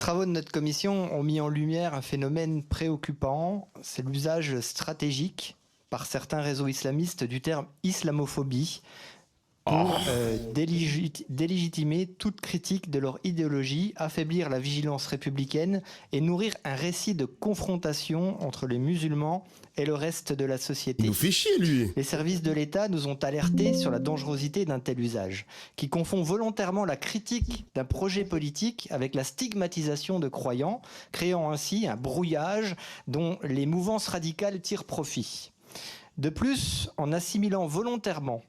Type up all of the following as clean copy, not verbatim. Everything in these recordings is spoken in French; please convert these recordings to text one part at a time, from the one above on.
Les travaux de notre commission ont mis en lumière un phénomène préoccupant, c'est l'usage stratégique par certains réseaux islamistes du terme islamophobie pour délégitimer toute critique de leur idéologie, affaiblir la vigilance républicaine et nourrir un récit de confrontation entre les musulmans et le reste de la société. Il nous fait chier, lui. Les services de l'État nous ont alertés sur la dangerosité d'un tel usage, qui confond volontairement la critique d'un projet politique avec la stigmatisation de croyants, créant ainsi un brouillage dont les mouvances radicales tirent profit. De plus, en assimilant volontairement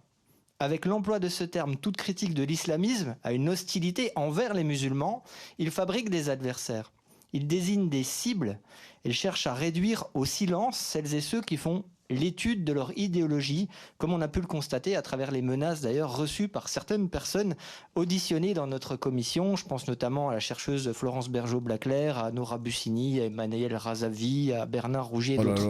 avec l'emploi de ce terme toute critique de l'islamisme à une hostilité envers les musulmans, il fabrique des adversaires. Il désigne des cibles et cherche à réduire au silence celles et ceux qui font l'étude de leur idéologie, comme on a pu le constater à travers les menaces d'ailleurs reçues par certaines personnes auditionnées dans notre commission. Je pense notamment à la chercheuse Florence Bergeau-Blaclair, à Nora Bussini, à Emmanuel Razavi, à Bernard Rouget et d'autres.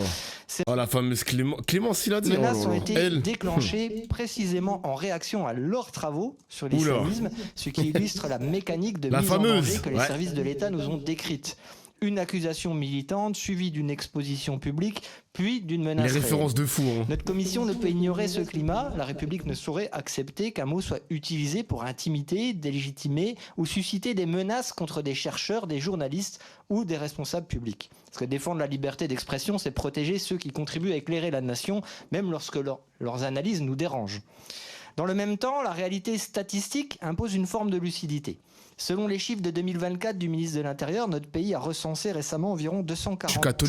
Oh, la fameuse Clémence, il a dit. Les menaces ont été déclenchées précisément en réaction à leurs travaux sur l'islamisme, ce qui illustre la mécanique de mise en danger que les services de l'État nous ont décrite. Une accusation militante suivie d'une exposition publique, puis d'une menace réelle. Les références de fou. Hein. Notre commission ne peut ignorer ce climat. La République ne saurait accepter qu'un mot soit utilisé pour intimider, délégitimer ou susciter des menaces contre des chercheurs, des journalistes ou des responsables publics. Parce que défendre la liberté d'expression, c'est protéger ceux qui contribuent à éclairer la nation, même lorsque leurs analyses nous dérangent. Dans le même temps, la réalité statistique impose une forme de lucidité. Selon les chiffres de 2024 du ministre de l'Intérieur, notre pays a recensé récemment environ 240 actes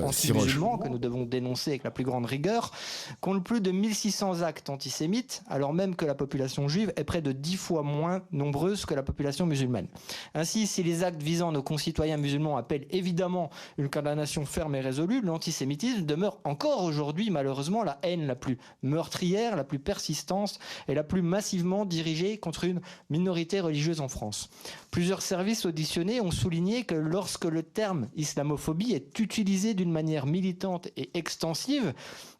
anti-musulmans que nous devons dénoncer avec la plus grande rigueur, compte plus de 1600 actes antisémites, alors même que la population juive est près de 10 fois moins nombreuse que la population musulmane. Ainsi, si les actes visant nos concitoyens musulmans appellent évidemment une condamnation ferme et résolue, l'antisémitisme demeure encore aujourd'hui malheureusement la haine la plus meurtrière, la plus persistante et la plus massivement dirigée contre une minorité religieuse en France. Plusieurs services auditionnés ont souligné que lorsque le terme islamophobie est utilisé d'une manière militante et extensive,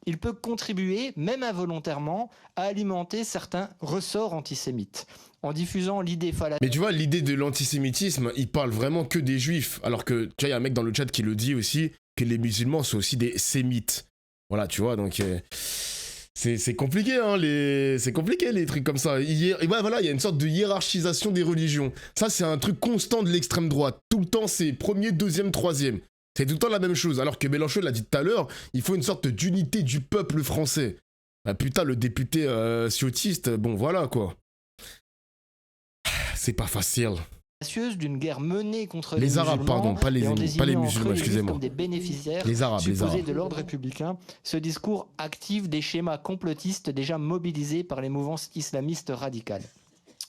il peut contribuer, même involontairement, à alimenter certains ressorts antisémites. En diffusant l'idée fallacieux. Mais tu vois, l'idée de l'antisémitisme, il parle vraiment que des juifs. Alors que, tu vois, il y a un mec dans le chat qui le dit aussi, que les musulmans sont aussi des sémites. Voilà, tu vois, donc... C'est compliqué, hein, c'est compliqué les trucs comme ça. Et voilà, il y a une sorte de hiérarchisation des religions. Ça, c'est un truc constant de l'extrême droite. Tout le temps, c'est premier, deuxième, troisième. C'est tout le temps la même chose. Alors que Mélenchon l'a dit tout à l'heure, il faut une sorte d'unité du peuple français. Ah, putain, le député ciotiste, bon voilà quoi. C'est pas facile. D'une guerre menée contre les Arabes, pardon, pas les musulmans, excusez-moi. Comme des bénéficiaires les Arabes, supposés de l'ordre républicain. Ce discours active des schémas complotistes déjà mobilisés par les mouvances islamistes radicales.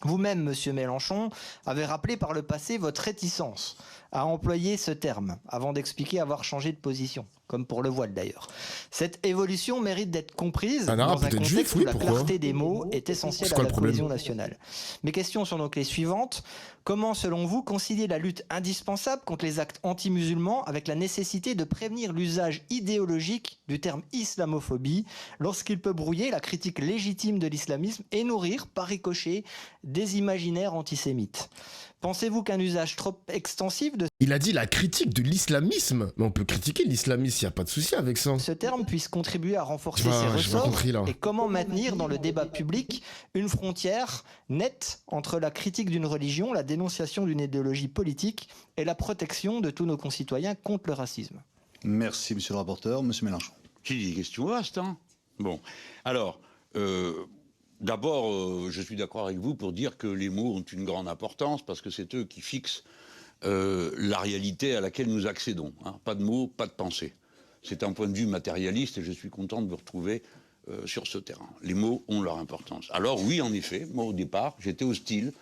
Vous-même, monsieur Mélenchon, avez rappelé par le passé votre réticence à employer ce terme, avant d'expliquer avoir changé de position, comme pour le voile d'ailleurs. Cette évolution mérite d'être comprise dans un contexte où la clarté des mots est essentielle à la cohésion nationale. Mes questions sont donc les suivantes. Comment, selon vous, concilier la lutte indispensable contre les actes anti-musulmans avec la nécessité de prévenir l'usage idéologique du terme islamophobie lorsqu'il peut brouiller la critique légitime de l'islamisme et nourrir, par ricochet, des imaginaires antisémites? Pensez-vous qu'un usage trop extensif de... Il a dit la critique de l'islamisme. Mais on peut critiquer l'islamisme, il n'y a pas de souci avec ça. Ce terme puisse contribuer à renforcer ses ressorts et comment maintenir dans le débat public une frontière nette entre la critique d'une religion, la dénonciation d'une idéologie politique et la protection de tous nos concitoyens contre le racisme. Merci, monsieur le rapporteur. Monsieur Mélenchon. J'ai des questions vastes, hein. Bon, alors... D'abord, je suis d'accord avec vous pour dire que les mots ont une grande importance parce que c'est eux qui fixent la réalité à laquelle nous accédons. Hein. Pas de mots, pas de pensée. C'est un point de vue matérialiste et je suis content de vous retrouver sur ce terrain. Les mots ont leur importance. Alors oui, en effet, moi au départ, j'étais hostile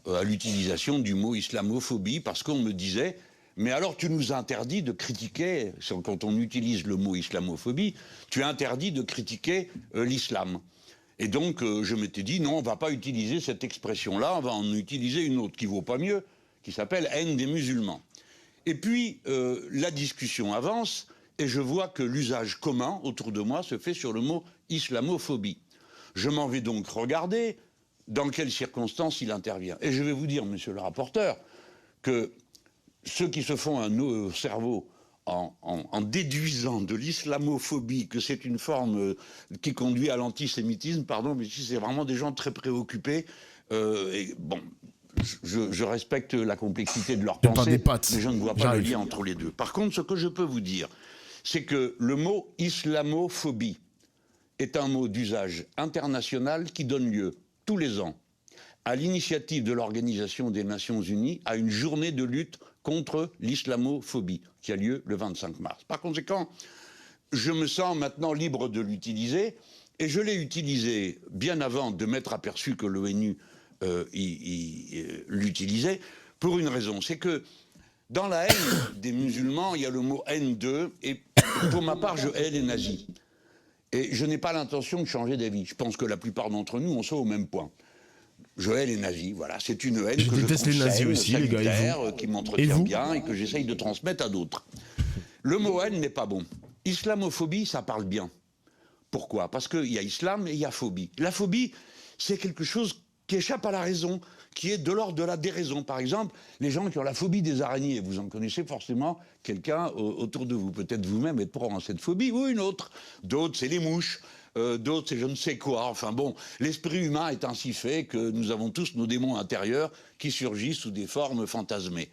à l'utilisation du mot islamophobie parce qu'on me disait « mais alors tu nous interdis de critiquer, quand on utilise le mot islamophobie, tu interdis de critiquer l'islam ». Et donc, je m'étais dit, non, on ne va pas utiliser cette expression-là, on va en utiliser une autre qui ne vaut pas mieux, qui s'appelle « haine des musulmans ». Et puis, la discussion avance, et je vois que l'usage commun autour de moi se fait sur le mot « islamophobie ». Je m'en vais donc regarder dans quelles circonstances il intervient. Et je vais vous dire, monsieur le rapporteur, que ceux qui se font un nœud au cerveau en déduisant de l'islamophobie que c'est une forme qui conduit à l'antisémitisme, pardon, mais c'est vraiment des gens très préoccupés. Et bon, je respecte la complexité de leur pensée, mais je ne vois pas le lien entre les deux. Par contre, ce que je peux vous dire, c'est que le mot islamophobie est un mot d'usage international qui donne lieu tous les ans, à l'initiative de l'Organisation des Nations Unies, à une journée de lutte contre l'islamophobie qui a lieu le 25 mars. Par conséquent, je me sens maintenant libre de l'utiliser, et je l'ai utilisé bien avant de m'être aperçu que l'ONU l'utilisait, pour une raison, c'est que dans la haine des musulmans, il y a le mot haine-d'eux, et pour ma part, je hais les nazis. Et je n'ai pas l'intention de changer d'avis. Je pense que la plupart d'entre nous, on soit au même point. Je hais les nazis, voilà. C'est une haine que je déteste les nazis aussi, les gars, qui m'entretient bien et que j'essaye de transmettre à d'autres. Le mot haine n'est pas bon. Islamophobie, ça parle bien. Pourquoi? Parce qu'il y a islam et il y a phobie. La phobie, c'est quelque chose qui échappe à la raison, qui est de l'ordre de la déraison. Par exemple, les gens qui ont la phobie des araignées, vous en connaissez forcément quelqu'un autour de vous. Peut-être vous-même êtes proche à cette phobie ou une autre. D'autres, c'est les mouches. D'autres, c'est je ne sais quoi. Enfin bon, l'esprit humain est ainsi fait que nous avons tous nos démons intérieurs qui surgissent sous des formes fantasmées.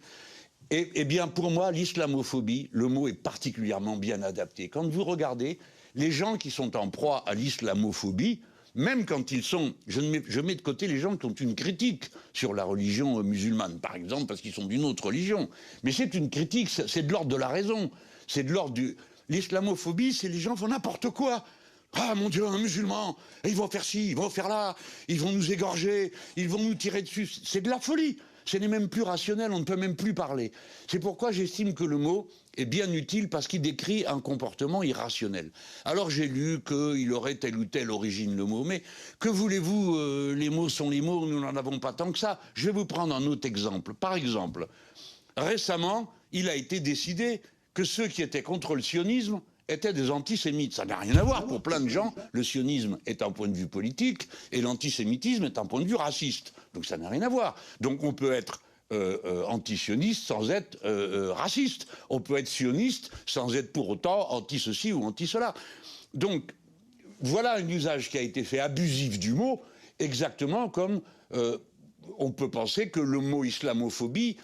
Eh bien, pour moi, l'islamophobie, le mot est particulièrement bien adapté. Quand vous regardez, les gens qui sont en proie à l'islamophobie, même quand ils sont... Je mets de côté les gens qui ont une critique sur la religion musulmane, par exemple, parce qu'ils sont d'une autre religion. Mais c'est une critique, c'est de l'ordre de la raison. C'est de l'ordre du... L'islamophobie, c'est les gens font n'importe quoi. Ah mon Dieu, un musulman, ils vont faire ci, ils vont faire là, ils vont nous égorger, ils vont nous tirer dessus. C'est de la folie. Ce n'est même plus rationnel, on ne peut même plus parler. C'est pourquoi j'estime que le mot est bien utile, parce qu'il décrit un comportement irrationnel. Alors j'ai lu qu'il aurait telle ou telle origine, le mot, mais que voulez-vous, les mots sont les mots, nous n'en avons pas tant que ça. Je vais vous prendre un autre exemple. Par exemple, récemment, il a été décidé que ceux qui étaient contre le sionisme étaient des antisémites. Ça n'a rien à voir. Pour plein de gens, le sionisme est un point de vue politique et l'antisémitisme est un point de vue raciste. Donc ça n'a rien à voir. Donc on peut être anti-sioniste sans être raciste. On peut être sioniste sans être pour autant anti-ceci ou anti-cela. Donc voilà un usage qui a été fait abusif du mot, exactement comme on peut penser que le mot islamophobie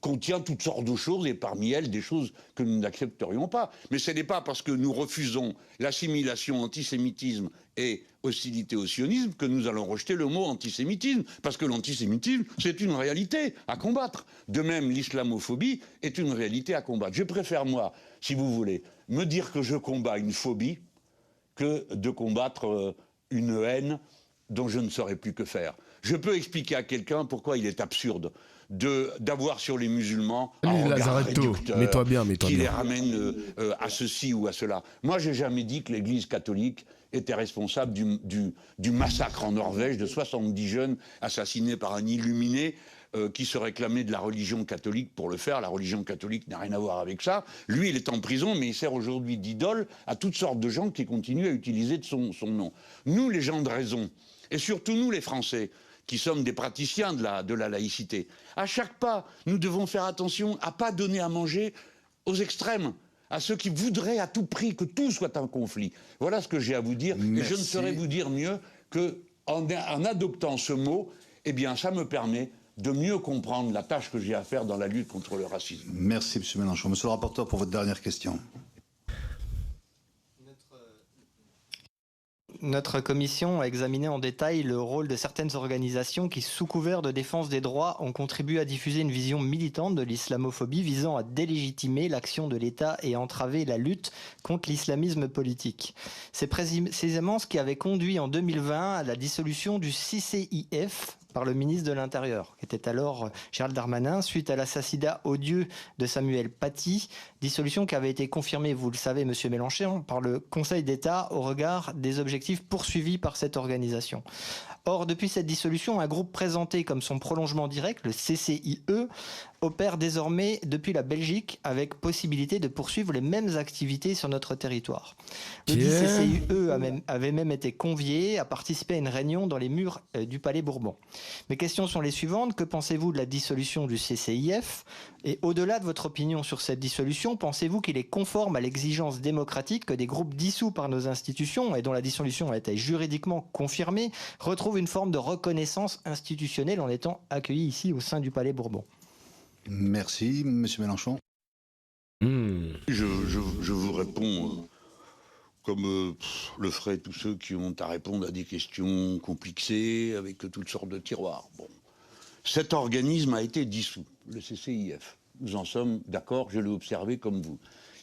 contient toutes sortes de choses, et parmi elles des choses que nous n'accepterions pas. Mais ce n'est pas parce que nous refusons l'assimilation antisémitisme et hostilité au sionisme que nous allons rejeter le mot antisémitisme, parce que l'antisémitisme, c'est une réalité à combattre. De même, l'islamophobie est une réalité à combattre. Je préfère, moi, si vous voulez, me dire que je combats une phobie que de combattre une haine dont je ne saurais plus que faire. Je peux expliquer à quelqu'un pourquoi il est absurde d'avoir sur les musulmans un regard réducteur qui les ramène à ceci ou à cela. Moi, j'ai jamais dit que l'Église catholique était responsable du massacre en Norvège de 70 jeunes assassinés par un illuminé qui se réclamait de la religion catholique pour le faire. La religion catholique n'a rien à voir avec ça. Lui, il est en prison, mais il sert aujourd'hui d'idole à toutes sortes de gens qui continuent à utiliser son nom. Nous, les gens de raison, et surtout nous, les Français, qui sommes des praticiens de la laïcité, à chaque pas, nous devons faire attention à ne pas donner à manger aux extrêmes, à ceux qui voudraient à tout prix que tout soit un conflit. Voilà ce que j'ai à vous dire. Merci. Et je ne saurais vous dire mieux qu'en adoptant ce mot, eh bien, ça me permet de mieux comprendre la tâche que j'ai à faire dans la lutte contre le racisme. Merci, M. Mélenchon. Monsieur le rapporteur, pour votre dernière question. Notre commission a examiné en détail le rôle de certaines organisations qui, sous couvert de défense des droits, ont contribué à diffuser une vision militante de l'islamophobie visant à délégitimer l'action de l'État et entraver la lutte contre l'islamisme politique. C'est précisément ce qui avait conduit en 2020 à la dissolution du CCIF par le ministre de l'Intérieur, qui était alors Gérald Darmanin, suite à l'assassinat odieux de Samuel Paty, dissolution qui avait été confirmée, vous le savez, Monsieur Mélenchon, par le Conseil d'État au regard des objectifs poursuivis par cette organisation. Or, depuis cette dissolution, un groupe présenté comme son prolongement direct, le CCIE, opère désormais depuis la Belgique avec possibilité de poursuivre les mêmes activités sur notre territoire. Le CCIE avait même été convié à participer à une réunion dans les murs du Palais Bourbon. Mes questions sont les suivantes. Que pensez-vous de la dissolution du CCIF? Et au-delà de votre opinion sur cette dissolution, pensez-vous qu'il est conforme à l'exigence démocratique que des groupes dissous par nos institutions et dont la dissolution a été juridiquement confirmée retrouvent une forme de reconnaissance institutionnelle en étant accueillis ici au sein du Palais Bourbon? Merci, Monsieur Mélenchon. Je vous réponds comme le feraient tous ceux qui ont à répondre à des questions complexées avec toutes sortes de tiroirs. Bon. Cet organisme a été dissous, le CCIF. Nous en sommes d'accord, je l'ai observé comme vous.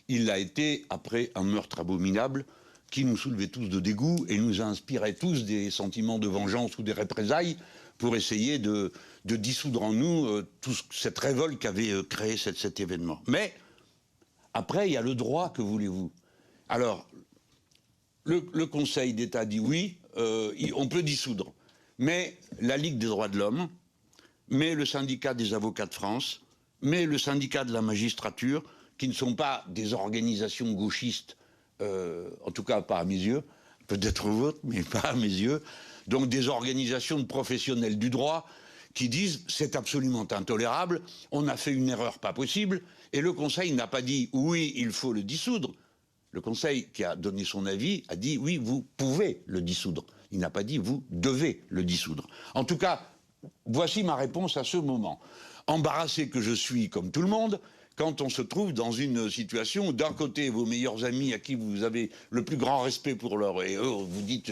Il l'a été après un meurtre abominable qui nous soulevait tous de dégoût et nous inspirait tous des sentiments de vengeance ou des représailles pour essayer de dissoudre en nous toute cette révolte qu'avait créé cet événement. Mais après, il y a le droit, que voulez-vous? Alors, le Conseil d'État dit oui, on peut dissoudre. Mais la Ligue des droits de l'homme, mais le syndicat des avocats de France, mais le syndicat de la magistrature, qui ne sont pas des organisations gauchistes, en tout cas pas à mes yeux, peut-être aux vôtres, mais pas à mes yeux, donc des organisations de professionnels du droit qui disent c'est absolument intolérable, on a fait une erreur pas possible, et le Conseil n'a pas dit oui, il faut le dissoudre. Le Conseil qui a donné son avis a dit oui, vous pouvez le dissoudre. Il n'a pas dit vous devez le dissoudre. En tout cas, voici ma réponse à ce moment. Embarrassé que je suis comme tout le monde, quand on se trouve dans une situation où d'un côté vos meilleurs amis à qui vous avez le plus grand respect pour leur... et eux, vous dites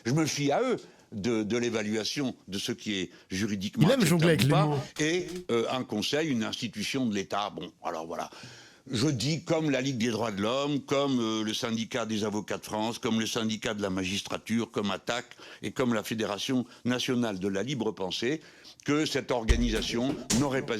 je me fie à eux de l'évaluation de ce qui est juridiquement il aime jongler avec les pas, mots. et un conseil, une institution de l'État. Bon, alors voilà. Je dis comme la Ligue des droits de l'homme, comme le syndicat des avocats de France, comme le syndicat de la magistrature, comme ATTAC et comme la Fédération nationale de la libre pensée, que cette organisation n'aurait pas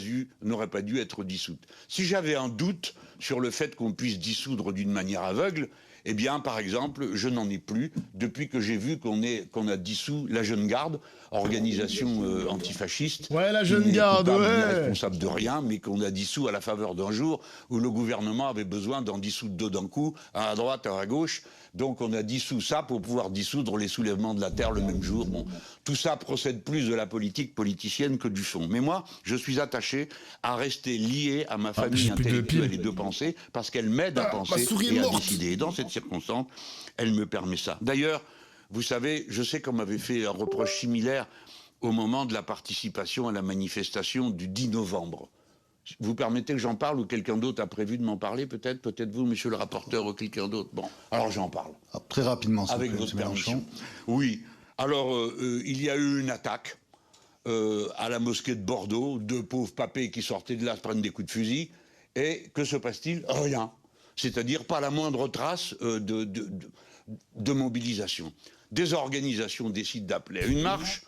dû être dissoute. Si j'avais un doute sur le fait qu'on puisse dissoudre d'une manière aveugle, eh bien, par exemple, je n'en ai plus depuis que j'ai vu qu'on a dissous la Jeune Garde, organisation antifasciste. Ouais, la Jeune Garde, ouais. ouais. Responsable de rien, mais qu'on a dissous à la faveur d'un jour où le gouvernement avait besoin d'en dissoudre deux d'un coup, un à droite, un à gauche. Donc on a dissous ça pour pouvoir dissoudre les soulèvements de la terre le même jour. Bon, tout ça procède plus de la politique politicienne que du fond. Mais moi, je suis attaché à rester lié à ma famille intellectuelle et de pensée, parce qu'elle m'aide à penser et à décider. Et dans cette circonstance, elle me permet ça. D'ailleurs, vous savez, je sais qu'on m'avait fait un reproche similaire au moment de la participation à la manifestation du 10 novembre. Vous permettez que j'en parle, ou quelqu'un d'autre a prévu de m'en parler, peut-être vous, monsieur le rapporteur, ou quelqu'un d'autre? Bon, alors j'en parle. Alors, très rapidement, avec votre permission. Oui, alors il y a eu une attaque à la mosquée de Bordeaux, deux pauvres papés qui sortaient de là prennent des coups de fusil, et que se passe-t-il? Rien. C'est-à-dire pas la moindre trace de mobilisation. Des organisations décident d'appeler à une marche,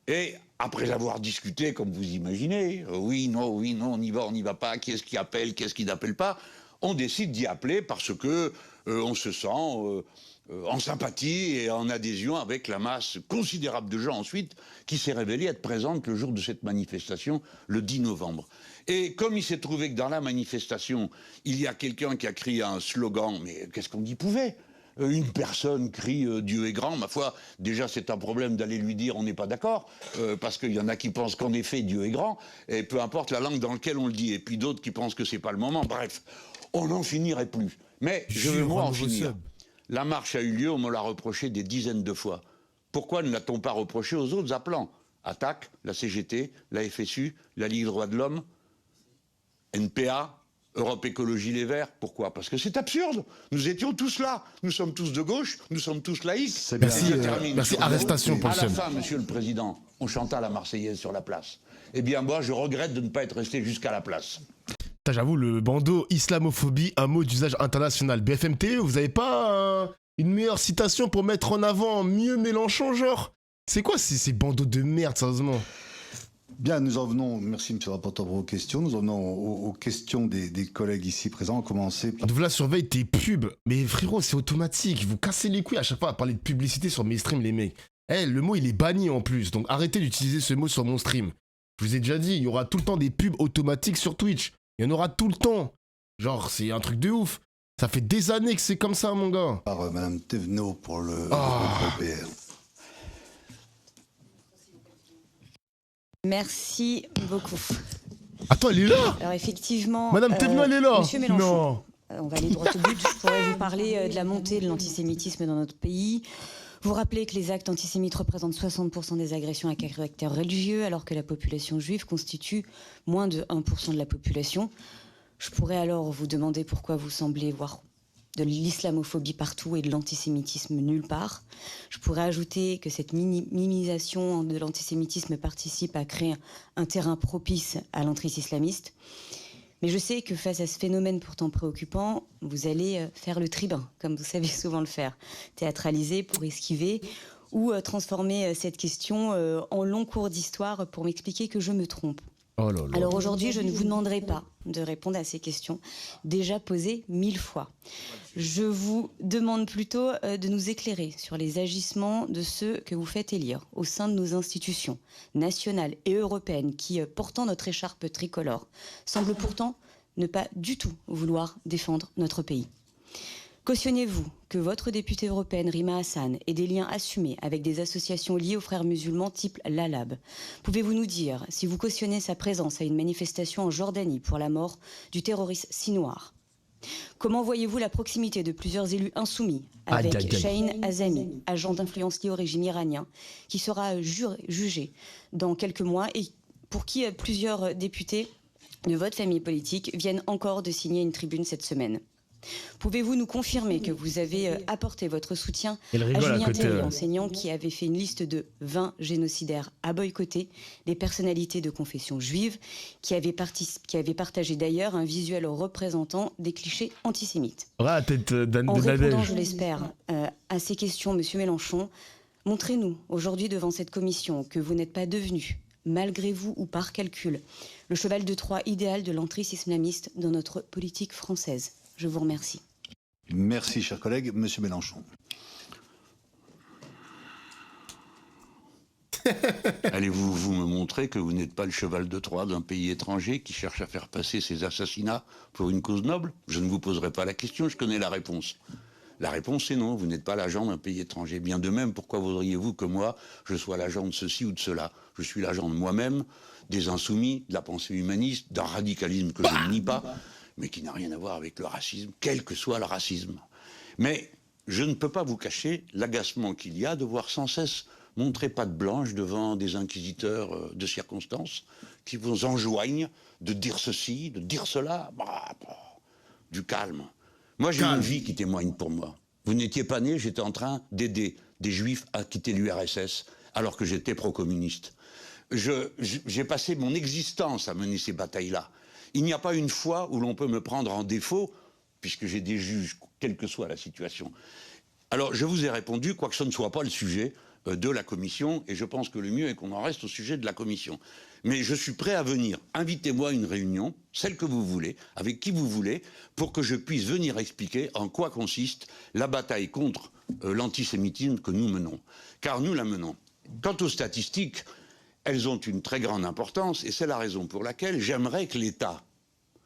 et après avoir discuté, comme vous imaginez, oui, non, on y va pas, qui est-ce qui appelle, qui est-ce qui n'appelle pas, on décide d'y appeler parce que on se sent en sympathie et en adhésion avec la masse considérable de gens ensuite qui s'est révélée être présente le jour de cette manifestation, le 10 novembre. Et comme il s'est trouvé que dans la manifestation, il y a quelqu'un qui a crié un slogan, mais qu'est-ce qu'on y pouvait ? Une personne crie Dieu est grand, ma foi, déjà c'est un problème d'aller lui dire on n'est pas d'accord, parce qu'il y en a qui pensent qu'en effet Dieu est grand, et peu importe la langue dans laquelle on le dit, et puis d'autres qui pensent que c'est pas le moment, bref, on n'en finirait plus. Mais je veux moi en finir. La marche a eu lieu, on me l'a reproché des dizaines de fois. Pourquoi ne l'a-t-on pas reproché aux autres appelants? ATTAC, la CGT, la FSU, la Ligue des droits de l'homme, NPA, Europe Écologie Les Verts. Pourquoi? Parce que c'est absurde. Nous étions tous là. Nous sommes tous de gauche, nous sommes tous laïcs. Merci, arrestation pour le À la fin, monsieur le Président, on chanta la Marseillaise sur la place. Eh bien, moi, je regrette de ne pas être resté jusqu'à la place. J'avoue, le bandeau islamophobie, un mot d'usage international. BFM TV, vous avez pas une meilleure citation pour mettre en avant mieux Mélenchon, genre? C'est quoi ces bandeaux de merde, sérieusement? Bien, nous en venons, merci monsieur le rapporteur pour vos questions, nous en venons aux questions des collègues ici présents, on va commencer par... Vous la surveille tes pubs, mais frérot, c'est automatique, vous cassez les couilles à chaque fois à parler de publicité sur mes streams, les mecs. Le mot il est banni en plus, donc arrêtez d'utiliser ce mot sur mon stream. Je vous ai déjà dit, il y aura tout le temps des pubs automatiques sur Twitch, il y en aura tout le temps. Genre, c'est un truc de ouf. Ça fait des années que c'est comme ça, mon gars. Par Madame Thévenot pour le groupe LPR. Merci beaucoup. Attends, elle est là. Alors effectivement, Madame Thévenot, elle est là. Monsieur Mélenchon, Non. on va aller droit au but. Je pourrais vous parler de la montée de l'antisémitisme dans notre pays. Vous rappelez que les actes antisémites représentent 60% des agressions à caractère religieux, alors que la population juive constitue moins de 1% de la population. Je pourrais alors vous demander pourquoi vous semblez voir de l'islamophobie partout et de l'antisémitisme nulle part. Je pourrais ajouter que cette minimisation de l'antisémitisme participe à créer un terrain propice à l'entrise islamiste. Mais je sais que face à ce phénomène pourtant préoccupant, vous allez faire le tribun, comme vous savez souvent le faire, théâtraliser pour esquiver ou transformer cette question en long cours d'histoire pour m'expliquer que je me trompe. Oh là là. Alors aujourd'hui, je ne vous demanderai pas de répondre à ces questions déjà posées 1000 fois. Je vous demande plutôt de nous éclairer sur les agissements de ceux que vous faites élire au sein de nos institutions nationales et européennes qui, portant notre écharpe tricolore, semblent pourtant ne pas du tout vouloir défendre notre pays. Cautionnez-vous que votre députée européenne Rima Hassan ait des liens assumés avec des associations liées aux frères musulmans type l'Alab? Pouvez-vous nous dire si vous cautionnez sa présence à une manifestation en Jordanie pour la mort du terroriste Sinoir? Comment voyez-vous la proximité de plusieurs élus insoumis avec Shaheen Azami, agent d'influence lié au régime iranien, qui sera jugé dans quelques mois et pour qui plusieurs députés de votre famille politique viennent encore de signer une tribune cette semaine? Pouvez-vous nous confirmer que vous avez apporté votre soutien à Julien Terry, enseignant qui avait fait une liste de 20 génocidaires à boycotter, des personnalités de confession juive, qui avait partagé d'ailleurs un visuel représentant des clichés antisémites? En répondant, je l'espère, à ces questions, Monsieur Mélenchon, montrez-nous aujourd'hui devant cette commission que vous n'êtes pas devenu, malgré vous ou par calcul, le cheval de Troie idéal de l'entrise islamiste dans notre politique française. Je vous remercie. Merci, cher collègue. Monsieur Mélenchon. Allez-vous vous me montrer que vous n'êtes pas le cheval de Troie d'un pays étranger qui cherche à faire passer ses assassinats pour une cause noble? Je ne vous poserai pas la question, je connais la réponse. La réponse est non, vous n'êtes pas l'agent d'un pays étranger. Bien de même, pourquoi voudriez-vous que moi, je sois l'agent de ceci ou de cela? Je suis l'agent de moi-même, des insoumis, de la pensée humaniste, d'un radicalisme que je ne nie pas, mais qui n'a rien à voir avec le racisme, quel que soit le racisme. Mais je ne peux pas vous cacher l'agacement qu'il y a de voir sans cesse montrer patte blanche devant des inquisiteurs de circonstance qui vous enjoignent de dire ceci, de dire cela. Du calme. Moi, j'ai une vie qui témoigne pour moi. Vous n'étiez pas né, j'étais en train d'aider des juifs à quitter l'URSS alors que j'étais pro-communiste. J'ai passé mon existence à mener ces batailles-là. Il n'y a pas une fois où l'on peut me prendre en défaut, puisque j'ai des juges, quelle que soit la situation. Alors, je vous ai répondu, quoique ce ne soit pas le sujet de la commission, et je pense que le mieux est qu'on en reste au sujet de la commission. Mais je suis prêt à venir. Invitez-moi à une réunion, celle que vous voulez, avec qui vous voulez, pour que je puisse venir expliquer en quoi consiste la bataille contre l'antisémitisme que nous menons. Car nous la menons. Quant aux statistiques, elles ont une très grande importance et c'est la raison pour laquelle j'aimerais que l'État,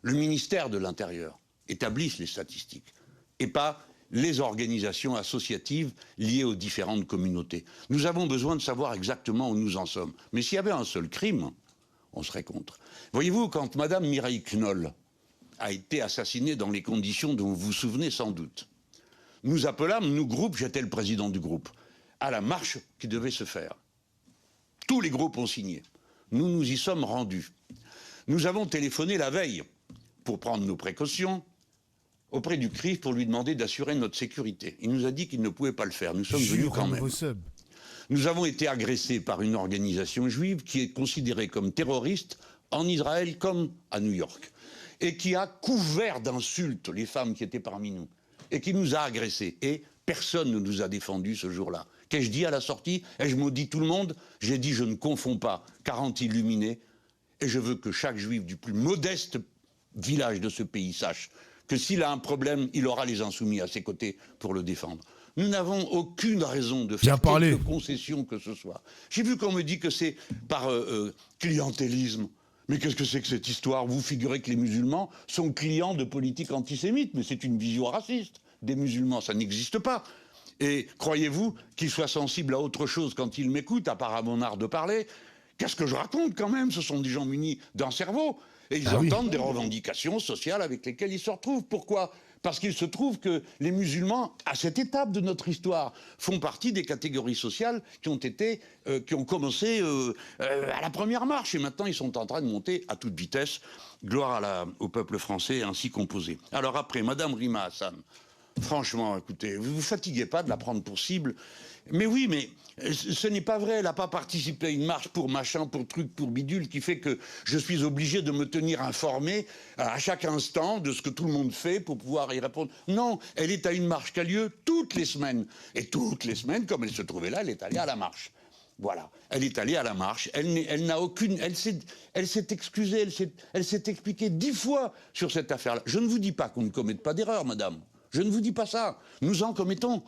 le ministère de l'Intérieur, établisse les statistiques et pas les organisations associatives liées aux différentes communautés. Nous avons besoin de savoir exactement où nous en sommes. Mais s'il y avait un seul crime, on serait contre. Voyez-vous, quand Madame Mireille Knoll a été assassinée dans les conditions dont vous vous souvenez sans doute, nous appelâmes, nous groupes, j'étais le président du groupe, à la marche qui devait se faire. Tous les groupes ont signé. Nous nous y sommes rendus. Nous avons téléphoné la veille pour prendre nos précautions auprès du CRIF pour lui demander d'assurer notre sécurité. Il nous a dit qu'il ne pouvait pas le faire. Nous sommes venus quand même. Nous avons été agressés par une organisation juive qui est considérée comme terroriste en Israël comme à New York et qui a couvert d'insultes les femmes qui étaient parmi nous et qui nous a agressés. Et personne ne nous a défendus ce jour-là. Qu'ai-je dit à la sortie? Ai-je maudit tout le monde? J'ai dit je ne confonds pas 40 illuminés et je veux que chaque juif du plus modeste village de ce pays sache que s'il a un problème, il aura les insoumis à ses côtés pour le défendre. Nous n'avons aucune raison de faire quelque concession que ce soit. J'ai vu qu'on me dit que c'est par clientélisme. Mais qu'est-ce que c'est que cette histoire? Vous figurez que les musulmans sont clients de politique antisémite, mais c'est une vision raciste des musulmans, ça n'existe pas. Et croyez-vous qu'ils soient sensibles à autre chose quand ils m'écoutent, à part à mon art de parler, Qu'est-ce que je raconte quand même? Ce sont des gens munis d'un cerveau. Et ils entendent des revendications sociales avec lesquelles ils se retrouvent. Pourquoi? Parce qu'il se trouve que les musulmans, à cette étape de notre histoire, font partie des catégories sociales qui ont commencé à la première marche. Et maintenant, ils sont en train de monter à toute vitesse. Gloire au peuple français ainsi composé. Alors après, Madame Rima Hassan, franchement, écoutez, vous vous fatiguez pas de la prendre pour cible. Mais oui, mais ce n'est pas vrai. Elle n'a pas participé à une marche pour machin, pour truc, pour bidule, qui fait que je suis obligé de me tenir informé à chaque instant de ce que tout le monde fait pour pouvoir y répondre. Non, elle est à une marche qui a lieu toutes les semaines. Et toutes les semaines, comme elle se trouvait là, elle est allée à la marche. Voilà, elle est allée à la marche, elle n'a aucune... Elle s'est excusée, elle s'est expliquée 10 fois sur cette affaire-là. Je ne vous dis pas qu'on ne commette pas d'erreur, madame. Je ne vous dis pas ça. Nous en commettons.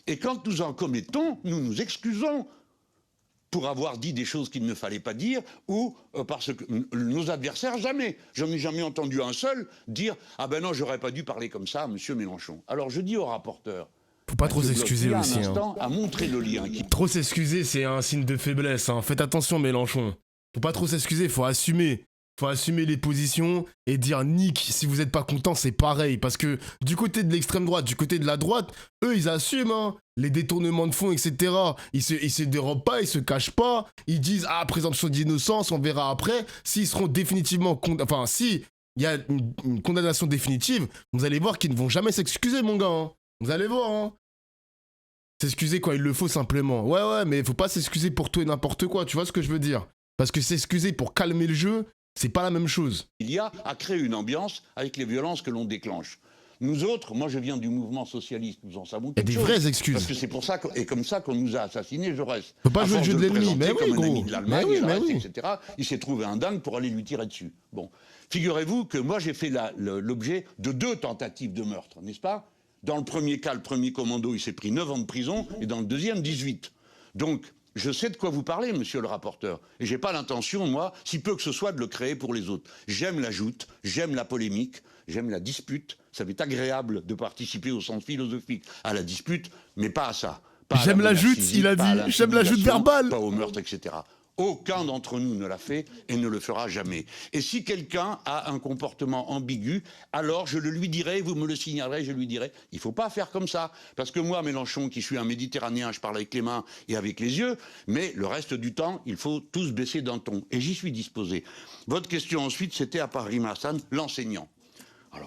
Et quand nous en commettons, nous nous excusons pour avoir dit des choses qu'il ne fallait pas dire ou parce que nos adversaires, jamais. J'en ai jamais entendu un seul dire « Ah ben non, j'aurais pas dû parler comme ça à monsieur Mélenchon ». Alors je dis au rapporteur... Faut pas trop s'excuser aussi. À montrer le lien. Trop s'excuser, c'est un signe de faiblesse. Hein. Faites attention, Mélenchon. Faut pas trop s'excuser, faut assumer. Faut assumer les positions et dire nique, si vous êtes pas content, c'est pareil. Parce que du côté de l'extrême droite, du côté de la droite, eux, ils assument hein, les détournements de fonds, etc. Ils se dérobent pas, ils se cachent pas. Ils disent, ah, présomption d'innocence, on verra après. S'ils seront définitivement... Enfin, si il y a une condamnation définitive, vous allez voir qu'ils ne vont jamais s'excuser, mon gars. Hein. Vous allez voir, hein. S'excuser quand il le faut, simplement. Ouais, mais faut pas s'excuser pour tout et n'importe quoi, tu vois ce que je veux dire? Parce que s'excuser pour calmer le jeu, c'est pas la même chose. Il y a à créer une ambiance avec les violences que l'on déclenche. Nous autres, moi je viens du mouvement socialiste, nous en savons quelque chose. Il y a des vraies excuses. Parce que c'est pour ça, et comme ça qu'on nous a assassinés, Jaurès. Faut pas jouer le jeu de l'ennemi, mais oui, comme un gros. ami de l'Allemagne, etc. Il s'est trouvé un dingue pour aller lui tirer dessus. Bon, figurez-vous que moi j'ai fait l'objet de 2 tentatives de meurtre, n'est-ce pas? Dans le premier cas, le premier commando, il s'est pris 9 ans de prison, et dans le deuxième, 18. Donc, je sais de quoi vous parlez, monsieur le rapporteur. Et j'ai pas l'intention, moi, si peu que ce soit, de le créer pour les autres. J'aime la joute, j'aime la polémique, j'aime la dispute. Ça m'est agréable de participer au sens philosophique à la dispute, mais pas à ça. J'aime la joute, il a dit. J'aime la joute verbale. Pas au meurtre, etc. Aucun d'entre nous ne l'a fait et ne le fera jamais. Et si quelqu'un a un comportement ambigu, alors je le lui dirai, vous me le signalerez, je lui dirai, il ne faut pas faire comme ça. Parce que moi, Mélenchon, qui suis un Méditerranéen, je parle avec les mains et avec les yeux, mais le reste du temps, il faut tous baisser d'un ton. Et j'y suis disposé. Votre question ensuite, c'était à part Rima Hassan, l'enseignant.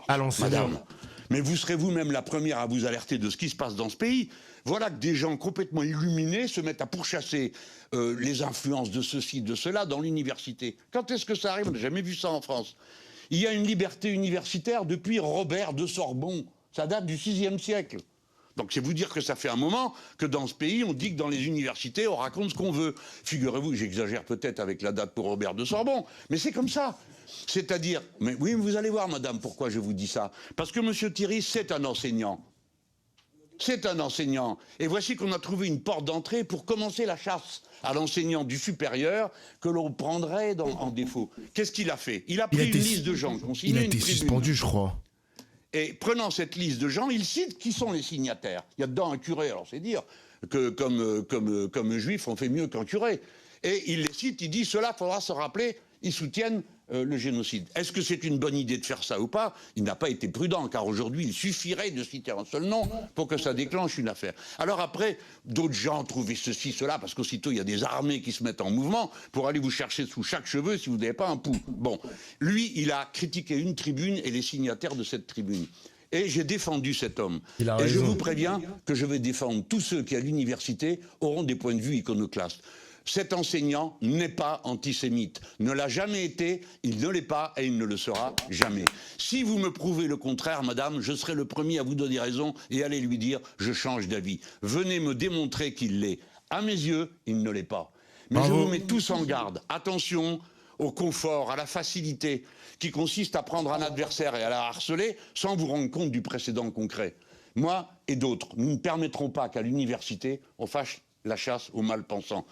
Alors, madame, mais vous serez vous-même la première à vous alerter de ce qui se passe dans ce pays. Voilà que des gens complètement illuminés se mettent à pourchasser les influences de ceci, de cela dans l'université. Quand est-ce que ça arrive? On n'a jamais vu ça en France. Il y a une liberté universitaire depuis Robert de Sorbonne. Ça date du VIe siècle. Donc c'est vous dire que ça fait un moment que dans ce pays, on dit que dans les universités, on raconte ce qu'on veut. Figurez-vous, j'exagère peut-être avec la date pour Robert de Sorbonne, mais c'est comme ça. C'est-à-dire, mais oui, vous allez voir, madame, pourquoi je vous dis ça. Parce que monsieur Thierry, c'est un enseignant. C'est un enseignant. Et voici qu'on a trouvé une porte d'entrée pour commencer la chasse à l'enseignant du supérieur que l'on prendrait en défaut. Qu'est-ce qu'il a fait? Il a pris une liste de gens. Il a été suspendu, je crois. Et prenant cette liste de gens, il cite qui sont les signataires. Il y a dedans un curé, alors c'est dire que comme juif, on fait mieux qu'un curé. Et il les cite, il dit, cela faudra se rappeler, ils soutiennent le génocide. Est-ce que c'est une bonne idée de faire ça ou pas? Il n'a pas été prudent, car aujourd'hui, il suffirait de citer un seul nom pour que ça déclenche une affaire. Alors après, d'autres gens trouvaient ceci, cela, parce qu'aussitôt, il y a des armées qui se mettent en mouvement pour aller vous chercher sous chaque cheveu si vous n'avez pas un pouls. Bon, lui, il a critiqué une tribune et les signataires de cette tribune. Et j'ai défendu cet homme. Et je vous préviens que je vais défendre tous ceux qui, à l'université, auront des points de vue iconoclastes. Cet enseignant n'est pas antisémite, ne l'a jamais été, il ne l'est pas et il ne le sera jamais. Si vous me prouvez le contraire, madame, je serai le premier à vous donner raison et aller lui dire « je change d'avis ». Venez me démontrer qu'il l'est. À mes yeux, il ne l'est pas. Mais je vous mets tous en garde. Attention au confort, à la facilité qui consiste à prendre un adversaire et à la harceler sans vous rendre compte du précédent concret. Moi et d'autres, nous ne permettrons pas qu'à l'université, on fasse la chasse aux mal-pensants.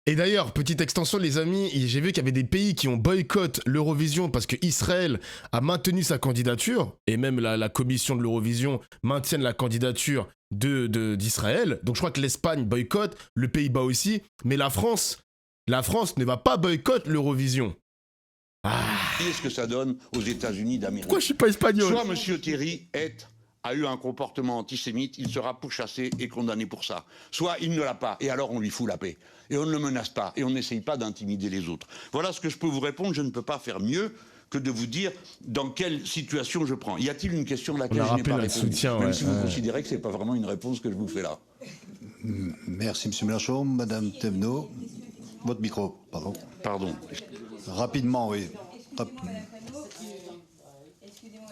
Et d'ailleurs, petite extension les amis, j'ai vu qu'il y avait des pays qui ont boycotté l'Eurovision parce que Israël a maintenu sa candidature, et même la commission de l'Eurovision maintient la candidature d'Israël. Donc je crois que l'Espagne boycotte, le Pays-Bas aussi, mais la France La France ne va pas boycotter l'Eurovision. Voyez ce que ça donne aux États-Unis d'Amérique. Pourquoi je suis pas espagnol? Soit M. Thierry a eu un comportement antisémite, il sera pourchassé et condamné pour ça. Soit il ne l'a pas, et alors on lui fout la paix. Et on ne le menace pas, et on n'essaye pas d'intimider les autres. Voilà ce que je peux vous répondre, je ne peux pas faire mieux que de vous dire dans quelle situation je prends. Y a-t-il une question à laquelle je n'ai pas répondu? Soutien, Même ouais. si vous considérez que ce n'est pas vraiment une réponse que je vous fais là. Merci, M. Mélenchon. Madame Thévenot, votre micro, pardon. Pardon. Rapidement, oui. Excusez-moi,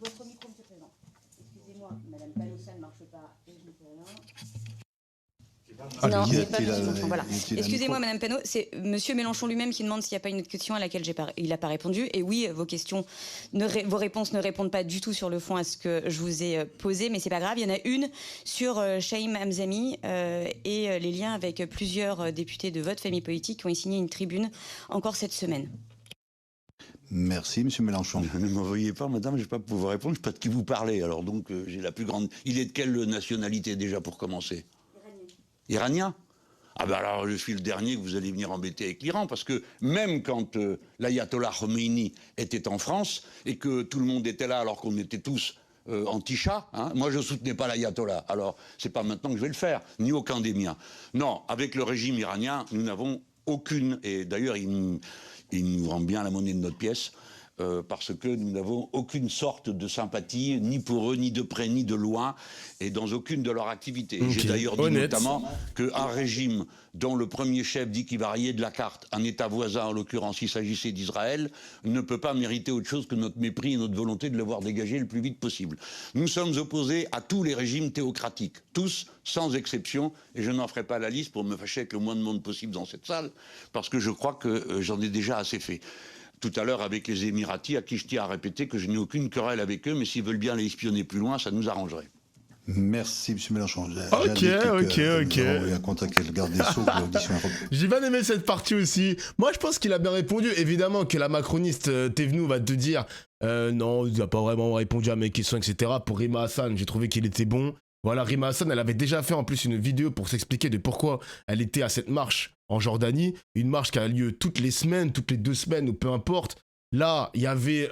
votre micro, monsieur le président. Excusez-moi, Madame Panot, ça ne marche pas et je ne peux rien. Non, c'est pas Monsieur Mélenchon, voilà. Excusez-moi, Madame Panot, c'est Monsieur Mélenchon lui-même qui demande s'il n'y a pas une question à laquelle il n'a pas répondu. Et oui, vos réponses ne répondent pas du tout sur le fond à ce que je vous ai posé, mais c'est pas grave. Il y en a une sur Chaim Hamzami et les liens avec plusieurs députés de votre famille politique qui ont signé une tribune encore cette semaine. Merci, M. Mélenchon. Ne m'envoyez pas, madame, je ne vais pas pouvoir répondre, je ne sais pas de qui vous parlez. Alors donc, j'ai la plus grande... Il est de quelle nationalité déjà pour commencer? Iranien. Ah ben alors je suis le dernier que vous allez venir embêter avec l'Iran, parce que même quand l'ayatollah Khomeini était en France et que tout le monde était là alors qu'on était tous anti-Shah, hein, moi je soutenais pas l'ayatollah. Alors c'est pas maintenant que je vais le faire, ni aucun des miens. Non, avec le régime iranien, nous n'avons aucune, et d'ailleurs il nous rend bien la monnaie de notre pièce, parce que nous n'avons aucune sorte de sympathie, ni pour eux, ni de près, ni de loin, et dans aucune de leurs activités. Okay. J'ai d'ailleurs dit notamment qu'un régime dont le premier chef dit qu'il va rayer de la carte un État voisin, en l'occurrence il s'agissait d'Israël, ne peut pas mériter autre chose que notre mépris et notre volonté de le voir dégager le plus vite possible. Nous sommes opposés à tous les régimes théocratiques, tous, sans exception, et je n'en ferai pas la liste pour me fâcher avec le moins de monde possible dans cette salle, parce que je crois que j'en ai déjà assez fait. Tout à l'heure avec les Émiratis, à qui je tiens à répéter que je n'ai aucune querelle avec eux, mais s'ils veulent bien les espionner plus loin, ça nous arrangerait. Merci, M. Mélenchon. Ok. Il a contacté le garde des Sceaux pour l'audition. J'ai bien aimé cette partie aussi. Moi, je pense qu'il a bien répondu. Évidemment que la macroniste Thévenoud va te dire non, il n'a pas vraiment répondu à mes questions, etc. Pour Rima Hassan, j'ai trouvé qu'il était bon. Voilà, Rima Hassan, elle avait déjà fait en plus une vidéo pour s'expliquer de pourquoi elle était à cette marche en Jordanie. Une marche qui a lieu toutes les semaines, toutes les 2 semaines, ou peu importe. Là, il y avait...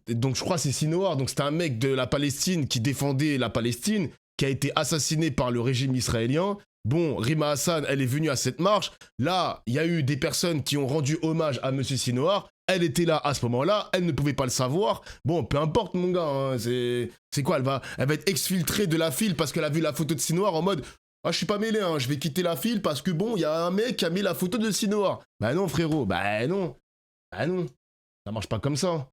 donc je crois que c'est Sinawar, donc c'était un mec de la Palestine qui défendait la Palestine, qui a été assassiné par le régime israélien. Bon, Rima Hassan, elle est venue à cette marche. Là, il y a eu des personnes qui ont rendu hommage à Monsieur Sinawar. Elle était là à ce moment-là, elle ne pouvait pas le savoir. Bon, peu importe mon gars, hein, c'est quoi, elle va être exfiltrée de la file parce qu'elle a vu la photo de Sinawar en mode « Ah, je suis pas mêlé, hein, je vais quitter la file parce que bon, il y a un mec qui a mis la photo de Sinawar. » Bah non frérot, bah non, ça marche pas comme ça.